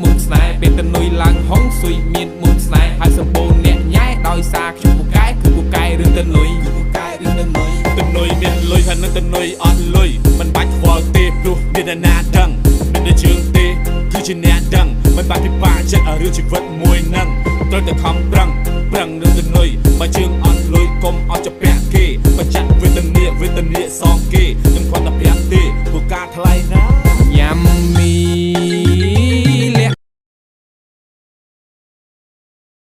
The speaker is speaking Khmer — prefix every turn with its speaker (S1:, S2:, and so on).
S1: មុនស្នេហ៍ពេលតនុយឡើងហុងស៊ុយមានមុនស្នេហ៍ហើយសម្បូរអ្នកញ៉ែដោយសារខ្ញុំពូកែគឺពូកែរឿងតនុយតនុយមានលុយហើយនឹងតនុយអត់លុយមិនបាច់ខ្វល់ទេព្រោះមានអ្នកណាដឹងមានតែជើងទេគឺជាអ្នកដឹងមិនបាច់ពិបាកចិត្តឲ្យរឿងជីវិតមួយនឹងត្រូវតែខំប្រឹងរឿងតនុយបើជើងអត់លុយកុំអត់ចាប់ពាក់គេបញ្ចាក់វេទនាសងគេនឹងគាត់តែប្រាក់ទេព្រោះការថ្លៃណាញ៉ាំ